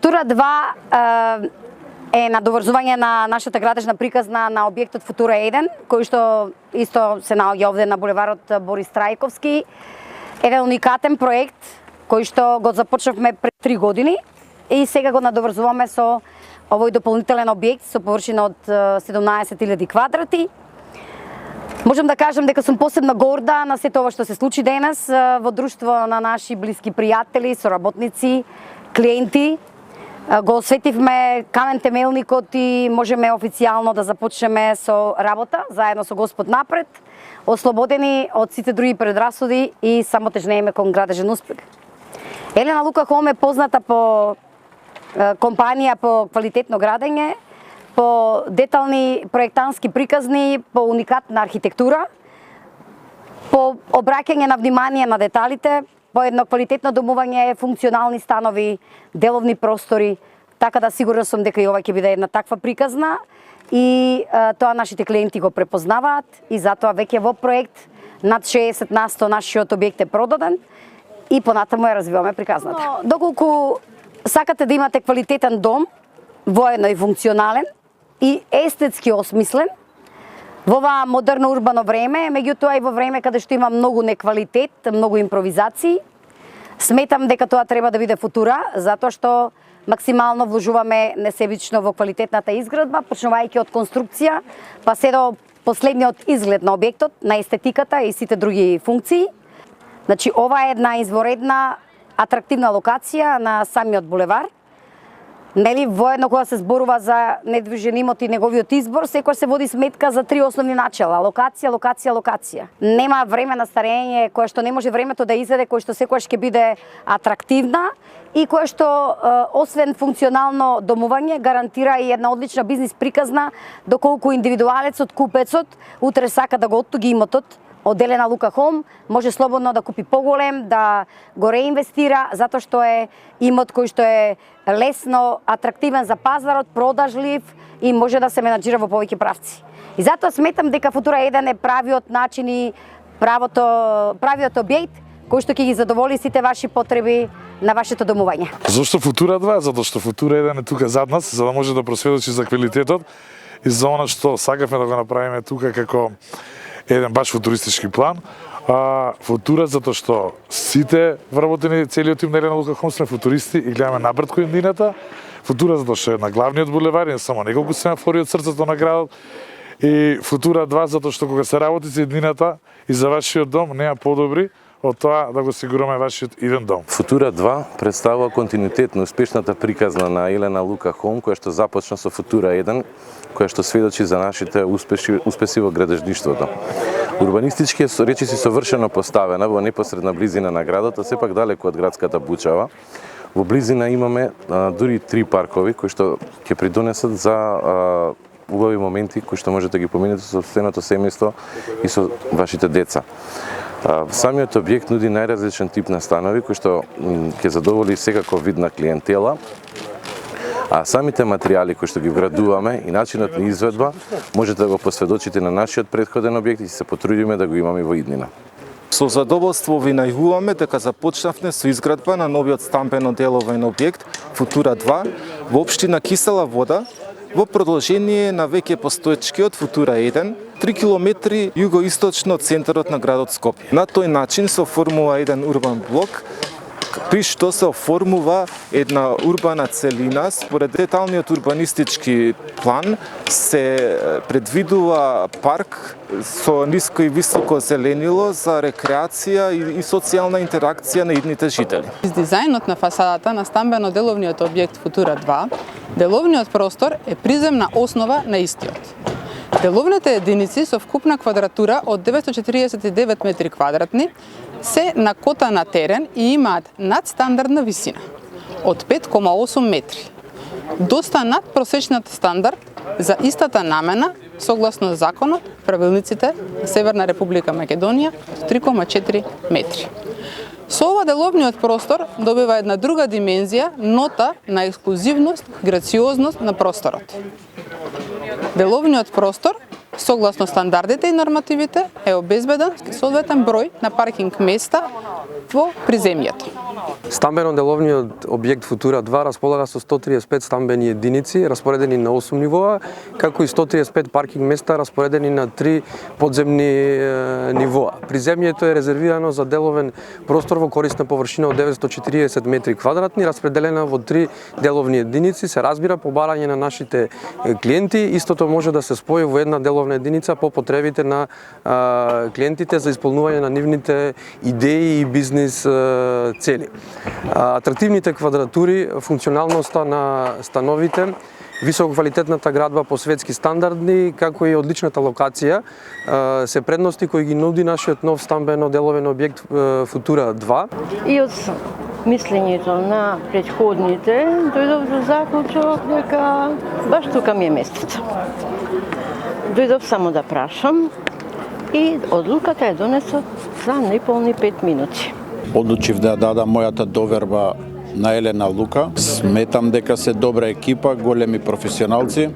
Футура 2 е надоврзување на нашата градежна приказна на објектот Футура 1, кој што исто се наоѓа овде на булеварот Борис Трајковски. Еден уникатен проект кој што го започнавме пред 3 години и сега го надоврзуваме со овој дополнителен објект со површина од 17.000 квадрати. Можам да кажам дека сум посебно горда на сето ова што се случи денес во друштво на наши блиски пријатели, соработници, клиенти. Го осветивме камен темелникот и можеме официјално да започнеме со работа заедно со Господ напред, ослободени од сите други предрасуди и само тежнееме кон градежен успех. Елена Лука Хом е позната по компанија по квалитетно градење, по детални проектански приказни, по уникатна архитектура, по обраќање на внимание на деталите, по едно квалитетно домување, функционални станови, деловни простори, така да сигурна сум дека и ова ќе биде една таква приказна и тоа нашите клиенти го препознаваат и затоа веќе во проект над 60% нашиот објект е продаден и понатаму ја развиваме приказната. Доколку сакате да имате квалитетен дом, воедно и функционален и естетски осмислен, во ова модерно урбано време, меѓутоа и во време каде што има многу неквалитет, многу импровизации, сметам дека тоа треба да биде Футура, затоа што максимално вложуваме несебично во квалитетната изградба, почнувајќи од конструкција, па се до последниот изглед на објектот, на естетиката и сите други функции. Значи, ова е една изворедна, атрактивна локација на самиот булевар. Нели, воедно кога се зборува за недвижен имот и неговиот избор, секој се води сметка за 3 основни начела: локација, локација, локација. Нема време на старење кое што не може времето да изеде, кое што секогаш ќе биде атрактивна и кое што освен функционално домување гарантира и една одлична бизнис приказна, доколку индивидуалецот, купецот утре сака да го оттуги имотот од Елена Лука Хом, може слободно да купи поголем, да го реинвестира, затоа што е имот кој што е лесно, атрактивен за пазарот, продажлив и може да се менаџира во повеќе правци. И затоа сметам дека Футура 1 е правиот начин и правиот објект кој што ќе ги задоволи сите ваши потреби на вашето домување. Зошто Футура 2? Затоа што Футура 1 е тука зад нас, за да може да просведочи за квалитетот и за она што сакавме да го направиме тука како еден баш футуристички план. Футура затоа што сите вработени, целиот тим на Елена Лука Хом сме футуристи и гледаме напред кој иднината. Футура затоа што е на главниот булевар и само неколку семафори од срцето на градот. И Футура 2 затоа што кога се работи за иднината и за вашиот дом, нема подобри од тоа да го сигураме вашиот иден дом. Футура 2 представува континуитет на успешната приказна на Елена Лука Хом, која што започна со Футура 1, која што сведочи за нашите успеси во градежништвото. Урбанистички е речиси совршено поставена во непосредна близина на градот, а сепак далеку од градската бучава. Во близина имаме дури 3 паркови кои што ќе придонесат за убави моменти кои што можете да ги поминете со собственото семејство и со вашите деца. Самиот објект нуди најразличен тип на станови кои што ќе задоволи секаков вид на клиентела, а самите материјали кои што ги вградуваме и начинот на изведба можете да го посведочите на нашиот претходен објект и се потрудиме да го имаме во иднина. Со задоволство ви најавуваме дека започнавме со изградба на новиот стамбено-деловен објект Футура 2 во општина Кисела Вода, во продолжение на веќе постоечкиот Футура 1, 3 километри југоисточно од центарот на градот Скопје. На тој начин се оформува еден урбан блок, при што се оформува една урбана целина. Според деталниот урбанистички план се предвидува парк со ниско и високо зеленило за рекреација и социјална интеракција на идните жители. Дизајнот на фасадата на стамбено-деловниот објект Футура 2, деловниот простор е приземна основа на истиот. Деловните единици со вкупна квадратура од 949 метри квадратни се на кота на терен и имаат надстандардна висина од 5,8 метри. Доста над просечниот стандард за истата намена согласно законот, правилниците на Северна Република Македонија од 3,4 метри. Со ова деловниот простор добива една друга димензија, нота на ексклузивност, грациозност на просторот. Деловниот простор, согласно стандардите и нормативите, е обезбеден соодветен број на паркинг места во приземјето. Стамбено-деловниот објект Футура 2 располага со 135 стамбени единици, распоредени на 8 нивоа, како и 135 паркинг места, распоредени на 3 подземни нивоа. Приземјето е резервирано за деловен простор во корисна површина од 940 метри квадратни, распределена во 3 деловни единици, се разбира по барање на нашите клиенти. Истото може да се спои во една деловна единица по потребите на клиентите за исполнување на нивните идеи и бизнис цели. Атрактивните квадратури, функционалноста на становите, висококвалитетната градба по светски стандарди, како и одличната локација се предности кои ги нуди нашиот нов стамбено-деловен објект Футура 2. И од мислењето на претходните дојдов до заклучок дека баш тука ми е местото. Дојдов само да прашам и одлуката е донесот за неполни 5 минути. Одлучив да дадам мојата доверба на Елена Лука. Сметам дека се добра екипа, големи професионалци.